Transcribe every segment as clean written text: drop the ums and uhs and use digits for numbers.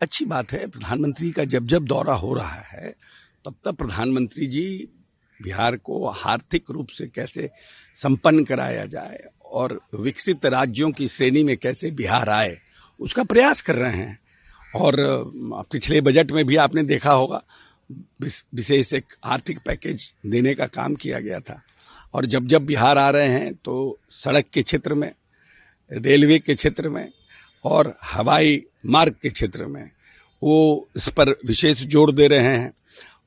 अच्छी बात है। प्रधानमंत्री का जब जब दौरा हो रहा है तब तब प्रधानमंत्री जी बिहार को आर्थिक रूप से कैसे संपन्न कराया जाए और विकसित राज्यों की श्रेणी में कैसे बिहार आए उसका प्रयास कर रहे हैं। और पिछले बजट में भी आपने देखा होगा विशेष एक आर्थिक पैकेज देने का काम किया गया था। और जब जब बिहार आ रहे हैं तो सड़क के क्षेत्र में, रेलवे के क्षेत्र में और हवाई मार्ग के क्षेत्र में वो इस पर विशेष जोर दे रहे हैं।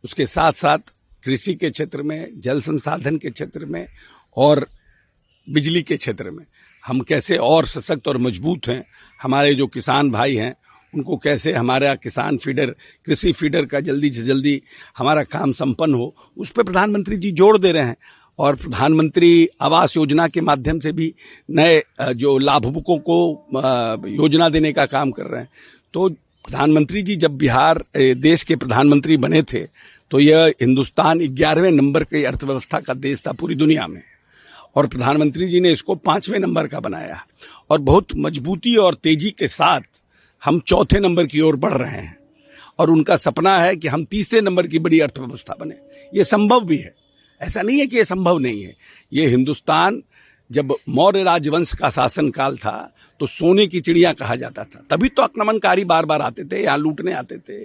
उसके साथ साथ कृषि के क्षेत्र में, जल संसाधन के क्षेत्र में और बिजली के क्षेत्र में हम कैसे और सशक्त और मजबूत हैं। हमारे जो किसान भाई हैं उनको कैसे हमारा किसान फीडर, कृषि फीडर का जल्दी से जल्दी हमारा काम संपन्न हो, उस पर प्रधानमंत्री जी जोर दे रहे हैं। और प्रधानमंत्री आवास योजना के माध्यम से भी नए जो लाभुकों को योजना देने का काम कर रहे हैं। तो प्रधानमंत्री जी जब बिहार देश के प्रधानमंत्री बने थे तो यह हिंदुस्तान 11वें नंबर की अर्थव्यवस्था का देश था पूरी दुनिया में, और प्रधानमंत्री जी ने इसको 5वें नंबर का बनाया और बहुत मजबूती और तेजी के साथ हम 4थे नंबर की ओर बढ़ रहे हैं। और उनका सपना है कि हम 3रे नंबर की बड़ी अर्थव्यवस्था बने। ये संभव भी है, ऐसा नहीं है कि ये संभव नहीं है। ये हिंदुस्तान जब मौर्य राजवंश का शासनकाल था तो सोने की चिड़िया कहा जाता था। तभी तो आक्रमणकारी बार बार आते थे, यहाँ लूटने आते थे,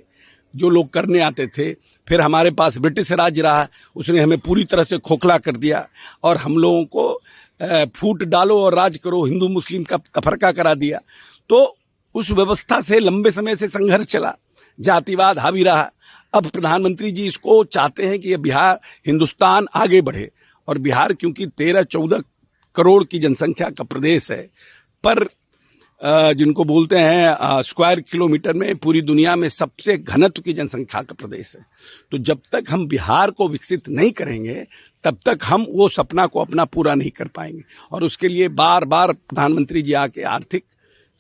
जो लोग करने आते थे। फिर हमारे पास ब्रिटिश राज रहा, उसने हमें पूरी तरह से खोखला कर दिया और हम लोगों को फूट डालो और राज करो, हिंदू मुस्लिम का तफरका करा दिया। तो उस व्यवस्था से लंबे समय से संघर्ष चला, जातिवाद हावी रहा। अब प्रधानमंत्री जी इसको चाहते हैं कि ये बिहार, हिंदुस्तान आगे बढ़े। और बिहार क्योंकि 13-14 करोड़ की जनसंख्या का प्रदेश है, पर जिनको बोलते हैं स्क्वायर किलोमीटर में पूरी दुनिया में सबसे घनत्व की जनसंख्या का प्रदेश है। तो जब तक हम बिहार को विकसित नहीं करेंगे तब तक हम वो सपना को अपना पूरा नहीं कर पाएंगे। और उसके लिए बार बार प्रधानमंत्री जी आके आर्थिक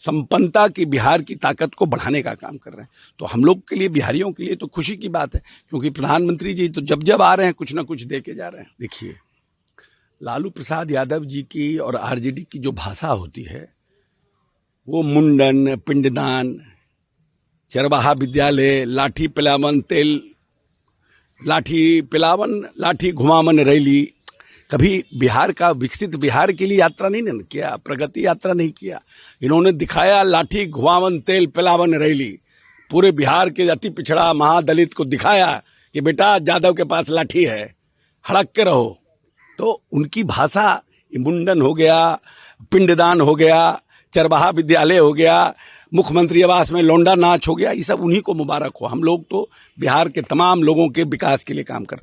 संपन्नता की, बिहार की ताकत को बढ़ाने का काम कर रहे हैं। तो हम लोग के लिए, बिहारियों के लिए तो खुशी की बात है, क्योंकि प्रधानमंत्री जी तो जब जब आ रहे हैं कुछ ना कुछ दे के जा रहे हैं। देखिए, लालू प्रसाद यादव जी की और आरजेडी की जो भाषा होती है वो मुंडन, पिंडदान, चरवाहा विद्यालय, लाठी पिलावन तेल, लाठी पिलावन, लाठी घुमावन रैली। कभी बिहार का, विकसित बिहार के लिए यात्रा नहीं किया, प्रगति यात्रा नहीं किया। इन्होंने दिखाया लाठी घुमावन तेल पिलावन रैली। पूरे बिहार के अति पिछड़ा महादलित को दिखाया कि बेटा यादव के पास लाठी है, हड़क के रहो। तो उनकी भाषा, मुंडन हो गया, पिंडदान हो गया, चरवाहा विद्यालय हो गया, मुख्यमंत्री आवास में लौंडा नाच हो गया, ये सब उन्हीं को मुबारक हो। हम लोग तो बिहार के तमाम लोगों के विकास के लिए काम करते हैं।